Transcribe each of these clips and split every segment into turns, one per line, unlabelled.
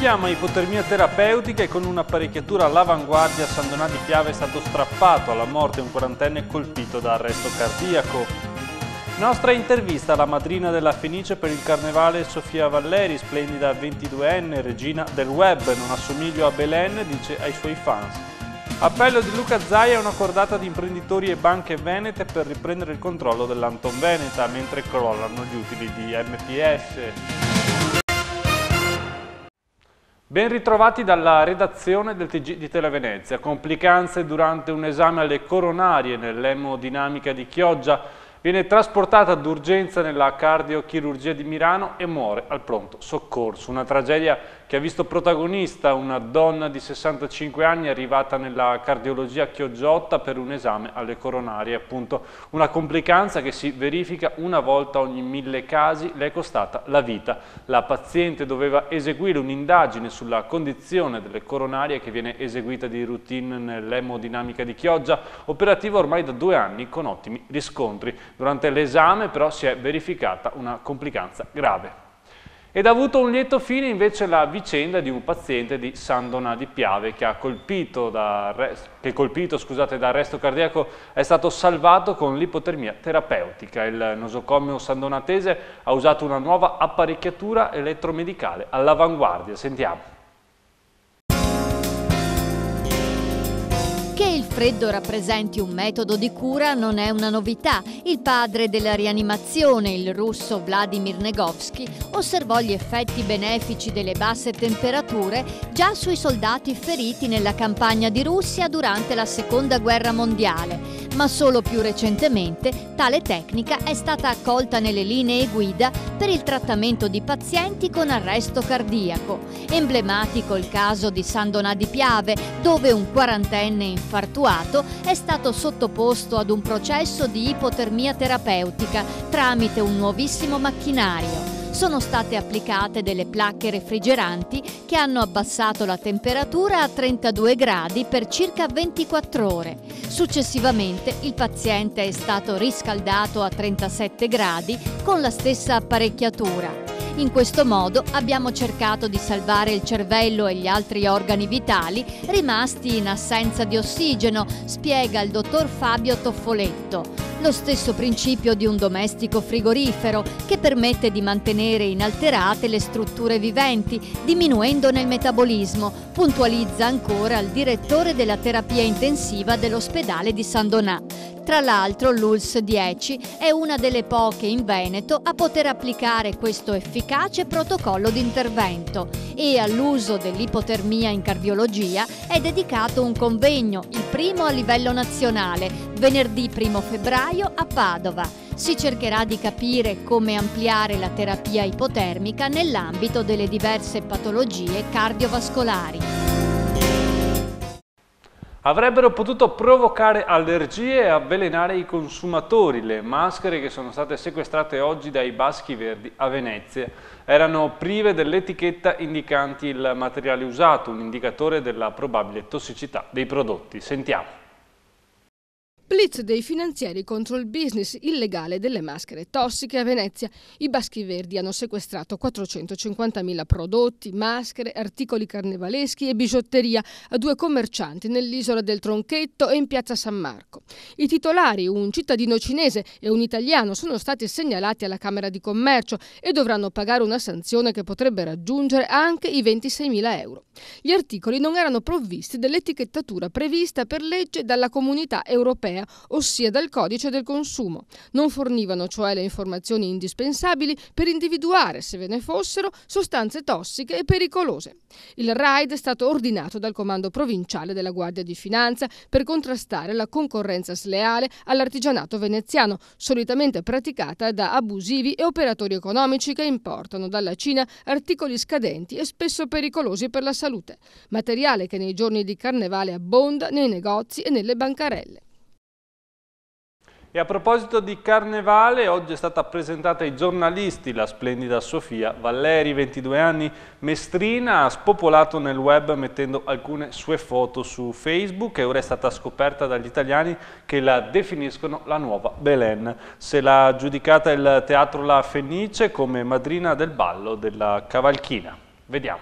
chiama ipotermia terapeutica e con un'apparecchiatura all'avanguardia San Donà di Piave è stato strappato alla morte un 40enne colpito da arresto cardiaco. Nostra intervista alla madrina della Fenice per il Carnevale Sofia Valleri, splendida 22enne, regina del web, non assomiglio a Belen, dice ai suoi fans. Appello di Luca Zaia a una cordata di imprenditori e banche venete per riprendere il controllo dell'Anton Veneta, mentre crollano gli utili di MPS. Ben ritrovati dalla redazione del TG di Televenezia. Complicanze durante un esame alle coronarie nell'emodinamica di Chioggia. Viene trasportata d'urgenza nella cardiochirurgia di Milano e muore al pronto soccorso. Una tragedia che ha visto protagonista una donna di 65 anni arrivata nella cardiologia Chioggia per un esame alle coronarie. Appunto una complicanza che si verifica una volta ogni 1000 casi, le è costata la vita. La paziente doveva eseguire un'indagine sulla condizione delle coronarie che viene eseguita di routine nell'emodinamica di Chioggia, operativa ormai da 2 anni con ottimi riscontri. Durante l'esame però si è verificata una complicanza grave. Ed ha avuto un lieto fine invece la vicenda di un paziente di San Donà di Piave che colpito da arresto cardiaco è stato salvato con l'ipotermia terapeutica. Il nosocomio sandonatese ha usato una nuova apparecchiatura elettromedicale all'avanguardia. Sentiamo.
Che il freddo rappresenti un metodo di cura non è una novità. Il padre della rianimazione, il russo Vladimir Negovsky, osservò gli effetti benefici delle basse temperature già sui soldati feriti nella campagna di Russia durante la Seconda Guerra Mondiale, ma solo più recentemente tale tecnica è stata accolta nelle linee guida per il trattamento di pazienti con arresto cardiaco. Emblematico il caso di San Donà di Piave, dove un 40enne infartuato è stato sottoposto ad un processo di ipotermia terapeutica tramite un nuovissimo macchinario. Sono state applicate delle placche refrigeranti che hanno abbassato la temperatura a 32 gradi per circa 24 ore. Successivamente il paziente è stato riscaldato a 37 gradi con la stessa apparecchiatura. In questo modo abbiamo cercato di salvare il cervello e gli altri organi vitali rimasti in assenza di ossigeno, spiega il dottor Fabio Toffoletto. Lo stesso principio di un domestico frigorifero che permette di mantenere inalterate le strutture viventi, diminuendone il metabolismo, puntualizza ancora il direttore della terapia intensiva dell'ospedale di San Donà. Tra l'altro l'ULSS 10 è una delle poche in Veneto a poter applicare questo efficace protocollo di intervento e all'uso dell'ipotermia in cardiologia è dedicato un convegno, il primo a livello nazionale, venerdì 1 febbraio a Padova. Si cercherà di capire come ampliare la terapia ipotermica nell'ambito delle diverse patologie cardiovascolari.
Avrebbero potuto provocare allergie e avvelenare i consumatori. Le maschere che sono state sequestrate oggi dai Baschi Verdi a Venezia erano prive dell'etichetta indicanti il materiale usato, un indicatore della probabile tossicità dei prodotti. Sentiamo.
Blitz dei finanzieri contro il business illegale delle maschere tossiche a Venezia. I Baschi Verdi hanno sequestrato 450.000 prodotti, maschere, articoli carnevaleschi e bigiotteria a 2 commercianti nell'isola del Tronchetto e in piazza San Marco. I titolari, un cittadino cinese e un italiano, sono stati segnalati alla Camera di Commercio e dovranno pagare una sanzione che potrebbe raggiungere anche i 26.000 euro. Gli articoli non erano provvisti dell'etichettatura prevista per legge dalla Comunità Europea, ossia dal codice del consumo. Non fornivano cioè le informazioni indispensabili per individuare, se ve ne fossero, sostanze tossiche e pericolose. Il raid è stato ordinato dal Comando Provinciale della Guardia di Finanza per contrastare la concorrenza sleale all'artigianato veneziano, solitamente praticata da abusivi e operatori economici che importano dalla Cina articoli scadenti e spesso pericolosi per la salute, materiale che nei giorni di carnevale abbonda nei negozi e nelle bancarelle.
E a proposito di carnevale, oggi è stata presentata ai giornalisti la splendida Sofia Valleri, 22 anni, mestrina, ha spopolato nel web mettendo alcune sue foto su Facebook e ora è stata scoperta dagli italiani che la definiscono la nuova Belen. Se l'ha giudicata il Teatro La Fenice come madrina del ballo della Cavalchina. Vediamo.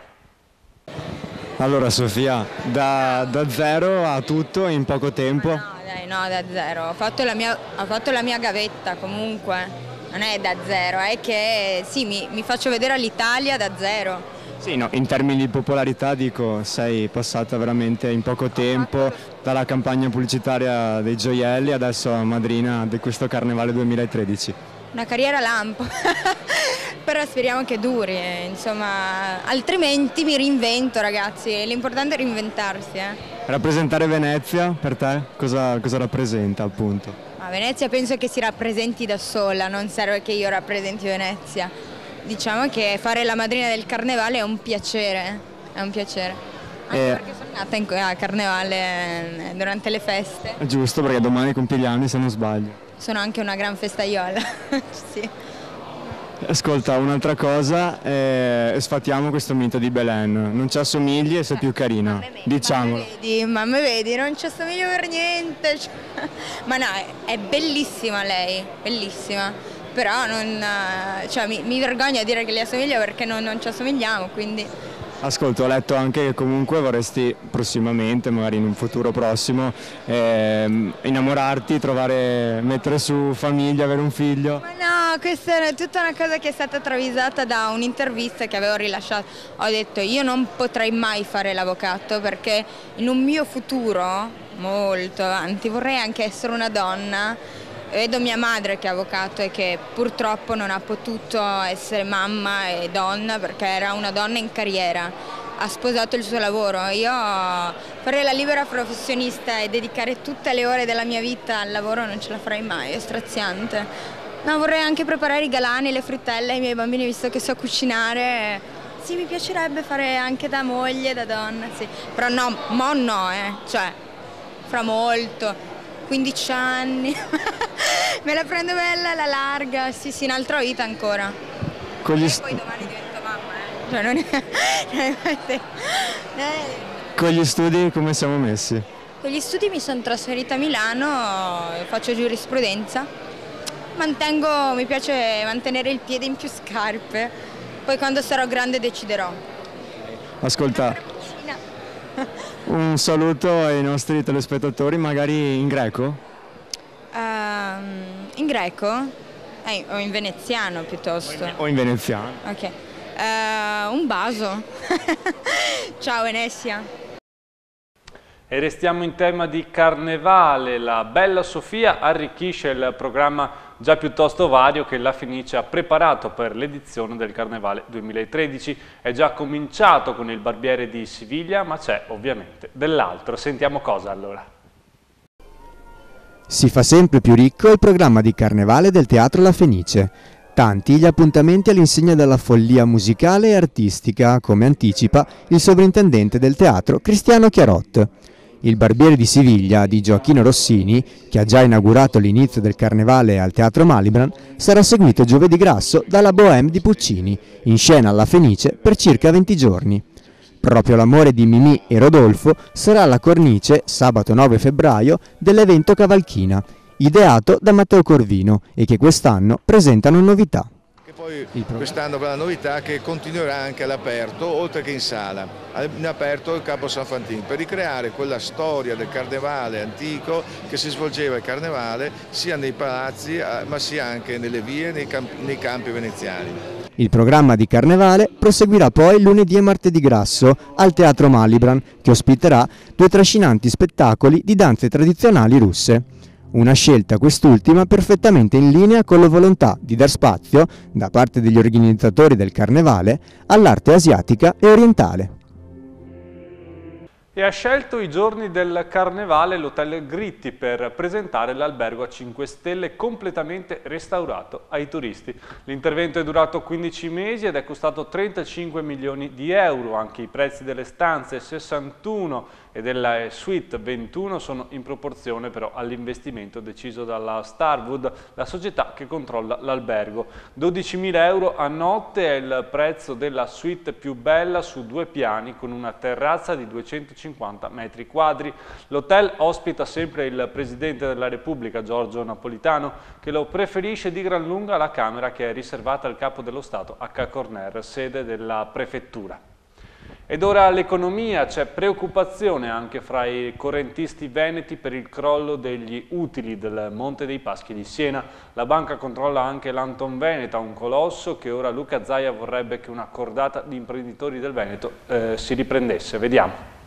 Allora Sofia, da zero a tutto in poco tempo?
No, dai, no, da zero. Ho fatto la mia gavetta comunque. Non è da zero, è che sì, mi faccio vedere all'Italia da zero.
Sì, no, in termini di popolarità dico, sei passata veramente in poco tempo dalla campagna pubblicitaria dei gioielli adesso a madrina di questo Carnevale 2013.
Una carriera lampo, però speriamo che duri, insomma, altrimenti mi reinvento, ragazzi, l'importante è reinventarsi.
Rappresentare Venezia per te cosa rappresenta appunto?
Ma Venezia penso che si rappresenti da sola, non serve che io rappresenti Venezia. Diciamo che fare la madrina del Carnevale è un piacere, Anche perché sono nata a Carnevale durante le feste.
È giusto, perché domani compi gli anni se non sbaglio.
Sono anche una gran festaiola, sì.
Ascolta, un'altra cosa, sfatiamo questo mito di Belen, non ci assomigli e sei più carina, diciamolo.
Ma me vedi, non ci assomiglio per niente, ma no, è bellissima lei, bellissima, però mi vergogno a dire che le assomiglia perché non ci assomigliamo, quindi...
Ascolta, ho letto anche che comunque vorresti prossimamente, magari in un futuro prossimo, innamorarti, mettere su famiglia, avere un figlio.
Ma no, questa è tutta una cosa che è stata travisata da un'intervista che avevo rilasciato. Ho detto io non potrei mai fare l'avvocato perché in un mio futuro, molto avanti, vorrei anche essere una donna. Vedo mia madre che è avvocato e che purtroppo non ha potuto essere mamma e donna perché era una donna in carriera, ha sposato il suo lavoro. Io fare la libera professionista e dedicare tutte le ore della mia vita al lavoro non ce la farei mai, è straziante. No, vorrei anche preparare i galani, le frittelle ai miei bambini visto che so cucinare. Sì, mi piacerebbe fare anche da moglie, da donna, sì. Però no, cioè, fra molto. 15 anni, me la prendo bella, la larga, sì, in altra vita ancora. E poi domani divento mamma, Cioè, non è...
Con gli studi come siamo messi?
Con gli studi mi sono trasferita a Milano, faccio giurisprudenza, mi piace mantenere il piede in più scarpe, poi quando sarò grande deciderò.
Ascolta. Un saluto ai nostri telespettatori, magari in greco?
In greco? O in veneziano piuttosto.
O in veneziano.
Ok. Un bacio. Ciao Venezia.
E restiamo in tema di carnevale. La Bella Sofia arricchisce il programma già piuttosto vario che la Fenice ha preparato per l'edizione del Carnevale 2013. È già cominciato con il Barbiere di Siviglia, ma c'è ovviamente dell'altro. Sentiamo cosa allora.
Si fa sempre più ricco il programma di Carnevale del Teatro La Fenice. Tanti gli appuntamenti all'insegna della follia musicale e artistica, come anticipa il sovrintendente del teatro Cristiano Chiarot. Il Barbiere di Siviglia di Gioacchino Rossini, che ha già inaugurato l'inizio del Carnevale al Teatro Malibran, sarà seguito giovedì grasso dalla Bohème di Puccini, in scena alla Fenice per circa 20 giorni. Proprio l'amore di Mimì e Rodolfo sarà la cornice, sabato 9 febbraio, dell'evento Cavalchina, ideato da Matteo Corvino e che quest'anno presentano novità.
Poi quest'anno avrà la novità che continuerà anche all'aperto, oltre che in sala, in aperto il Campo San Fantino, per ricreare quella storia del carnevale antico che si svolgeva il carnevale sia nei palazzi ma sia anche nelle vie, nei campi veneziani.
Il programma di Carnevale proseguirà poi lunedì e martedì grasso al Teatro Malibran, che ospiterà 2 trascinanti spettacoli di danze tradizionali russe. Una scelta quest'ultima perfettamente in linea con la volontà di dar spazio, da parte degli organizzatori del Carnevale, all'arte asiatica e orientale.
E ha scelto i giorni del Carnevale l'Hotel Gritti per presentare l'albergo a 5 stelle completamente restaurato ai turisti. L'intervento è durato 15 mesi ed è costato 35 milioni di euro. Anche i prezzi delle stanze 61 e della suite 21 sono in proporzione però all'investimento deciso dalla Starwood, la società che controlla l'albergo. 12.000 euro a notte è il prezzo della suite più bella su 2 piani con una terrazza di 250 metri quadri. L'hotel ospita sempre il Presidente della Repubblica, Giorgio Napolitano, che lo preferisce di gran lunga alla Camera che è riservata al Capo dello Stato a Ca' Corner, sede della Prefettura. Ed ora l'economia, c'è preoccupazione anche fra i correntisti veneti per il crollo degli utili del Monte dei Paschi di Siena. La banca controlla anche l'Anton Veneta, un colosso che ora Luca Zaia vorrebbe che una cordata di imprenditori del Veneto si riprendesse. Vediamo.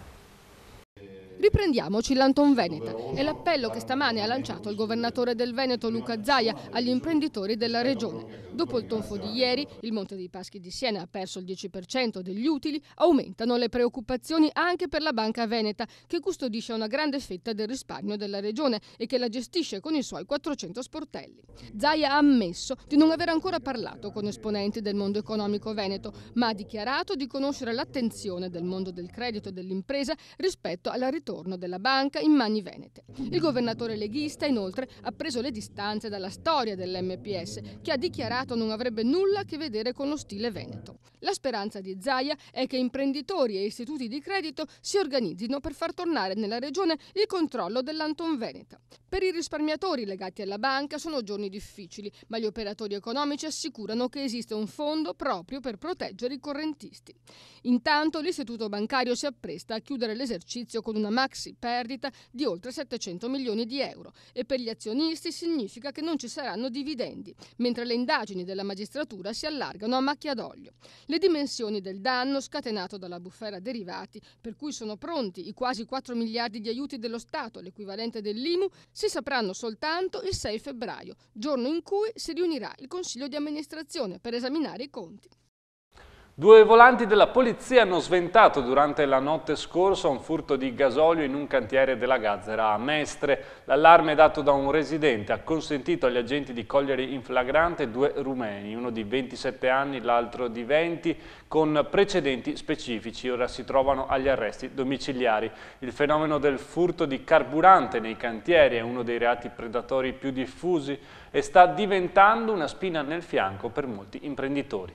Riprendiamoci l'Anton Veneta. È l'appello che stamane ha lanciato il governatore del Veneto Luca Zaia agli imprenditori della regione. Dopo il tonfo di ieri, il Monte dei Paschi di Siena ha perso il 10% degli utili, aumentano le preoccupazioni anche per la banca veneta, che custodisce una grande fetta del risparmio della regione e che la gestisce con i suoi 400 sportelli. Zaia ha ammesso di non aver ancora parlato con esponenti del mondo economico veneto, ma ha dichiarato di conoscere l'attenzione del mondo del credito e dell'impresa rispetto alla ritorno della banca in mani venete. Il governatore leghista inoltre ha preso le distanze dalla storia dell'MPS, che ha dichiarato non avrebbe nulla a che vedere con lo stile veneto. La speranza di Zaia è che imprenditori e istituti di credito si organizzino per far tornare nella regione il controllo dell'Anton Veneta. Per i risparmiatori legati alla banca sono giorni difficili, ma gli operatori economici assicurano che esiste un fondo proprio per proteggere i correntisti. Intanto l'istituto bancario si appresta a chiudere l'esercizio con una maxi perdita di oltre 700 milioni di euro e per gli azionisti significa che non ci saranno dividendi, mentre le indagini della magistratura si allargano a macchia d'olio. Le dimensioni del danno scatenato dalla bufera derivati, per cui sono pronti i quasi 4 miliardi di aiuti dello Stato, l'equivalente dell'IMU, si sapranno soltanto il 6 febbraio, giorno in cui si riunirà il Consiglio di amministrazione per esaminare i conti.
2 volanti della polizia hanno sventato durante la notte scorsa un furto di gasolio in un cantiere della Gazzera a Mestre. L'allarme dato da un residente ha consentito agli agenti di cogliere in flagrante 2 rumeni, uno di 27 anni, l'altro di 20, con precedenti specifici. Ora si trovano agli arresti domiciliari. Il fenomeno del furto di carburante nei cantieri è uno dei reati predatori più diffusi e sta diventando una spina nel fianco per molti imprenditori.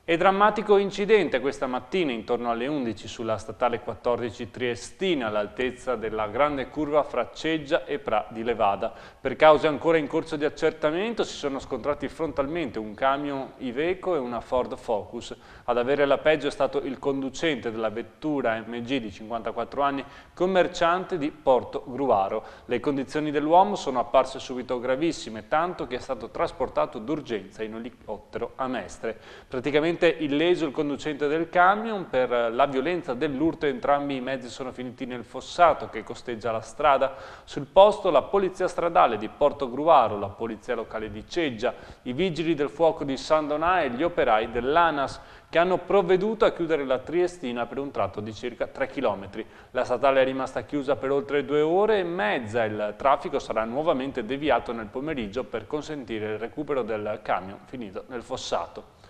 E drammatico incidente questa mattina intorno alle 11 sulla statale 14 Triestina all'altezza della grande curva fra Ceggia e Pra di Levada. Per cause ancora in corso di accertamento si sono scontrati frontalmente un camion Iveco e una Ford Focus. Ad avere la peggio è stato il conducente della vettura MG di 54 anni, commerciante di Porto Gruaro. Le condizioni dell'uomo sono apparse subito gravissime, tanto che è stato trasportato d'urgenza in elicottero a Mestre. Praticamente illeso il conducente del camion. Per la violenza dell'urto entrambi i mezzi sono finiti nel fossato che costeggia la strada. Sul posto la polizia stradale di Porto Gruaro, la polizia locale di Ceggia, i vigili del fuoco di San Donà e gli operai dell'ANAS, che hanno provveduto a chiudere la Triestina per un tratto di circa 3 km. La statale è rimasta chiusa per oltre 2 ore e mezza. Il traffico sarà nuovamente deviato nel pomeriggio per consentire il recupero del camion finito nel fossato.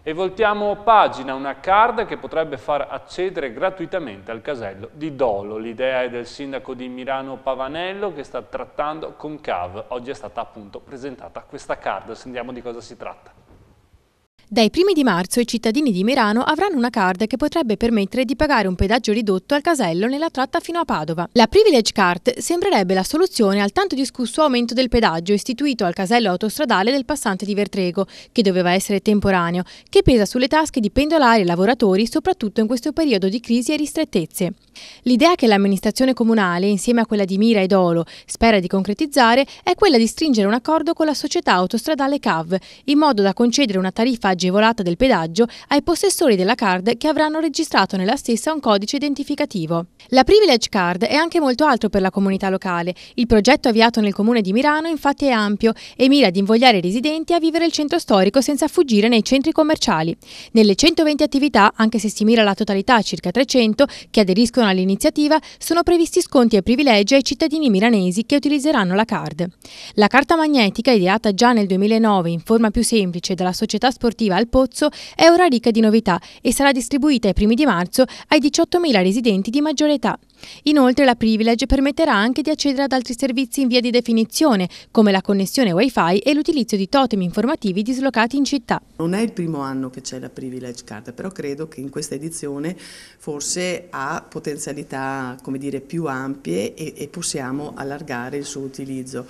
E voltiamo pagina, una card che potrebbe far accedere gratuitamente al casello di Dolo. L'idea è del sindaco di Mirano Pavanello, che sta trattando con CAV. Oggi è stata appunto presentata questa card, sentiamo di cosa si tratta.
Dai primi di marzo i cittadini di Mirano avranno una card che potrebbe permettere di pagare un pedaggio ridotto al casello nella tratta fino a Padova. La Privilege Card sembrerebbe la soluzione al tanto discusso aumento del pedaggio istituito al casello autostradale del passante di Vertrego, che doveva essere temporaneo, che pesa sulle tasche di pendolari e lavoratori, soprattutto in questo periodo di crisi e ristrettezze. L'idea che l'amministrazione comunale, insieme a quella di Mira e Dolo, spera di concretizzare è quella di stringere un accordo con la società autostradale CAV, in modo da concedere una tariffa agevolata del pedaggio ai possessori della card che avranno registrato nella stessa un codice identificativo. La Privilege Card è anche molto altro per la comunità locale. Il progetto avviato nel comune di Mirano infatti è ampio e mira ad invogliare i residenti a vivere il centro storico senza fuggire nei centri commerciali. Nelle 120 attività, anche se si mira alla totalità circa 300, che aderiscono all'iniziativa, sono previsti sconti e privilegi ai cittadini milanesi che utilizzeranno la card. La carta magnetica, ideata già nel 2009 in forma più semplice dalla società sportiva Al Pozzo, è ora ricca di novità e sarà distribuita ai primi di marzo ai 18.000 residenti di maggiore età. Inoltre la Privilege permetterà anche di accedere ad altri servizi in via di definizione, come la connessione Wi-Fi e l'utilizzo di totem informativi dislocati in città.
Non è il primo anno che c'è la Privilege Card, però credo che in questa edizione forse ha potenzialità, come dire, più ampie e possiamo allargare il suo utilizzo.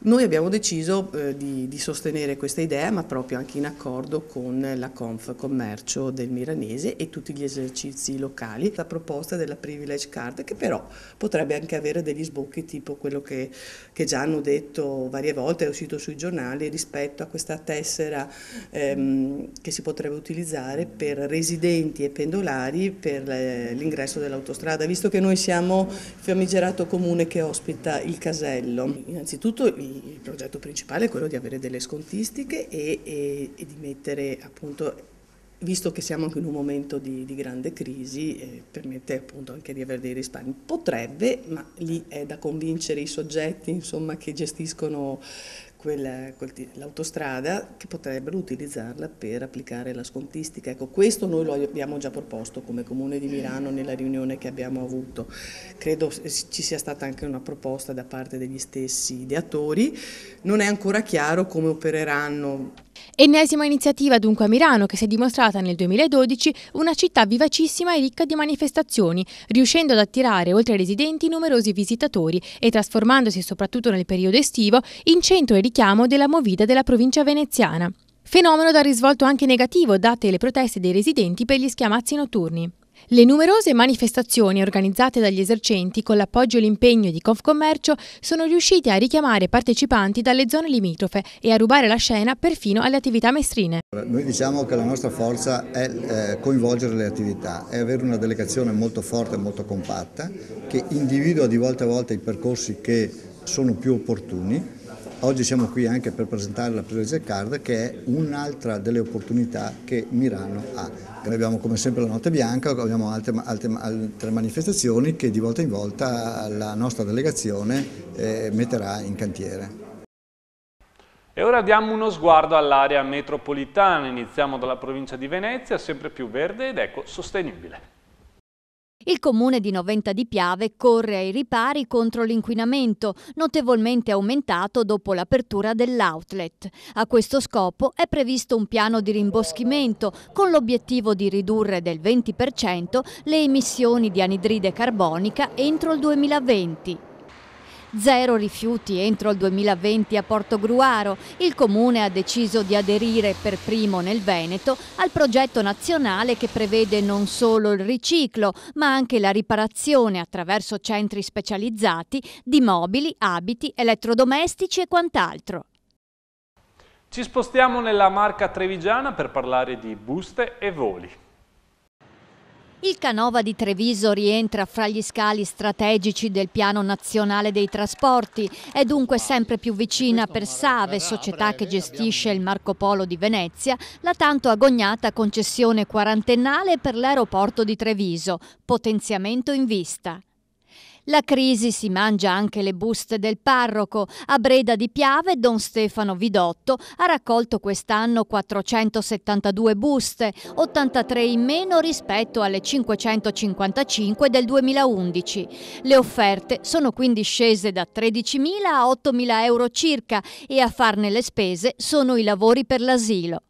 Noi abbiamo deciso di sostenere questa idea, ma proprio anche in accordo con la Confcommercio del Milanese e tutti gli esercizi locali. La proposta della Privilege Card, che però potrebbe anche avere degli sbocchi tipo quello che già hanno detto varie volte, è uscito sui giornali, rispetto a questa tessera che si potrebbe utilizzare per residenti e pendolari per l'ingresso dell'autostrada, visto che noi siamo il famigerato comune che ospita il casello. Innanzitutto il progetto principale è quello di avere delle scontistiche e di mettere, appunto, visto che siamo anche in un momento di grande crisi, permette appunto anche di avere dei risparmi. Potrebbe, ma lì è da convincere i soggetti, insomma, che gestiscono l'autostrada, che potrebbero utilizzarla per applicare la scontistica. Ecco, questo noi lo abbiamo già proposto come Comune di Milano nella riunione che abbiamo avuto. Credo ci sia stata anche una proposta da parte degli stessi ideatori. Non è ancora chiaro come opereranno.
Ennesima iniziativa dunque a Milano, che si è dimostrata nel 2012 una città vivacissima e ricca di manifestazioni, riuscendo ad attirare oltre ai residenti numerosi visitatori e trasformandosi soprattutto nel periodo estivo in centro e richiamo della movida della provincia veneziana. Fenomeno dal risvolto anche negativo date le proteste dei residenti per gli schiamazzi notturni. Le numerose manifestazioni organizzate dagli esercenti con l'appoggio e l'impegno di Confcommercio sono riusciti a richiamare partecipanti dalle zone limitrofe e a rubare la scena perfino alle attività maestrine.
Noi diciamo che la nostra forza è coinvolgere le attività, è avere una delegazione molto forte e molto compatta che individua di volta a volta i percorsi che sono più opportuni. Oggi siamo qui anche per presentare la Privilege Card, che è un'altra delle opportunità che Milano ha. Noi abbiamo come sempre la Notte Bianca, abbiamo altre manifestazioni che di volta in volta la nostra delegazione metterà in cantiere.
E ora diamo uno sguardo all'area metropolitana. Iniziamo dalla provincia di Venezia, sempre più verde ed ecosostenibile.
Il comune di Noventa di Piave corre ai ripari contro l'inquinamento, notevolmente aumentato dopo l'apertura dell'outlet. A questo scopo è previsto un piano di rimboschimento con l'obiettivo di ridurre del 20% le emissioni di anidride carbonica entro il 2020. Zero rifiuti entro il 2020 a Portogruaro. Il comune ha deciso di aderire per primo nel Veneto al progetto nazionale che prevede non solo il riciclo, ma anche la riparazione attraverso centri specializzati di mobili, abiti, elettrodomestici e quant'altro.
Ci spostiamo nella Marca trevigiana per parlare di buste e voli.
Il Canova di Treviso rientra fra gli scali strategici del Piano Nazionale dei Trasporti, è dunque sempre più vicina per Save, società che gestisce il Marco Polo di Venezia, la tanto agognata concessione quarantennale per l'aeroporto di Treviso, potenziamento in vista. La crisi si mangia anche le buste del parroco. A Breda di Piave Don Stefano Vidotto ha raccolto quest'anno 472 buste, 83 in meno rispetto alle 555 del 2011. Le offerte sono quindi scese da 13.000 a 8.000 euro circa e a farne le spese sono i lavori per l'asilo.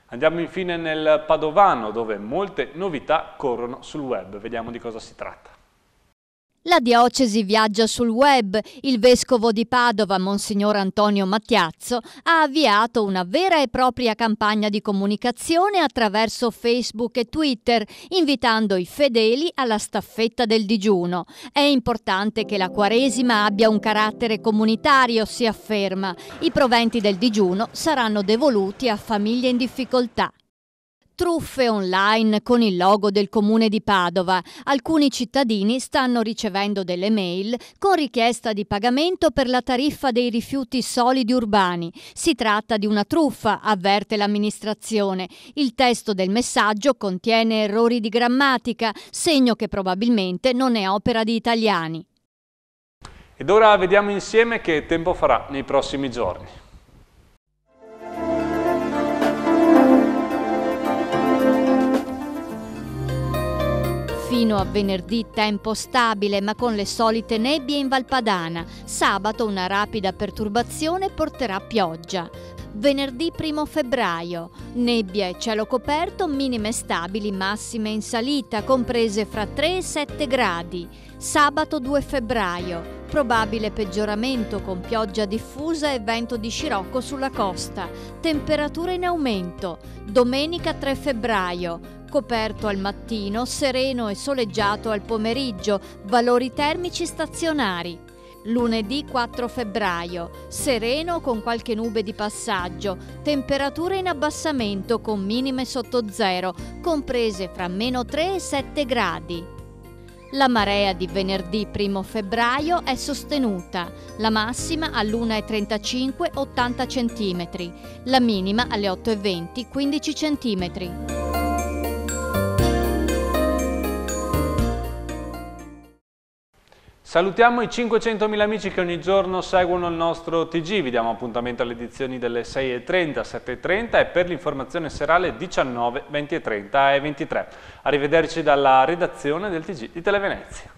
Andiamo infine nel Padovano, dove molte novità corrono sul web. Vediamo di cosa si tratta.
La diocesi viaggia sul web. Il vescovo di Padova, Monsignor Antonio Mattiazzo, ha avviato una vera e propria campagna di comunicazione attraverso Facebook e Twitter, invitando i fedeli alla staffetta del digiuno. È importante che la Quaresima abbia un carattere comunitario, si afferma. I proventi del digiuno saranno devoluti a famiglie in difficoltà. Truffe online con il logo del comune di Padova. Alcuni cittadini stanno ricevendo delle mail con richiesta di pagamento per la tariffa dei rifiuti solidi urbani. Si tratta di una truffa, avverte l'amministrazione. Il testo del messaggio contiene errori di grammatica, segno che probabilmente non è opera di italiani.
Ed ora vediamo insieme che tempo farà nei prossimi giorni.
Fino a venerdì tempo stabile ma con le solite nebbie in Valpadana. Sabato una rapida perturbazione porterà pioggia. Venerdì 1 febbraio, nebbia e cielo coperto, minime stabili, massime in salita, comprese fra 3 e 7 gradi. Sabato 2 febbraio, Probabile peggioramento con pioggia diffusa e vento di scirocco sulla costa. Temperature in aumento. Domenica 3 febbraio. Coperto al mattino, sereno e soleggiato al pomeriggio. Valori termici stazionari. Lunedì 4 febbraio. Sereno con qualche nube di passaggio. Temperature in abbassamento con minime sotto zero, comprese fra -3 e 7 gradi. La marea di venerdì 1 febbraio è sostenuta, la massima all'1,35 80 cm, la minima alle 8,20 15 cm.
Salutiamo i 500.000 amici che ogni giorno seguono il nostro TG, vi diamo appuntamento alle edizioni delle 6:30, 7:30 e per l'informazione serale 19, 20:30 e 23. Arrivederci dalla redazione del TG di Televenezia.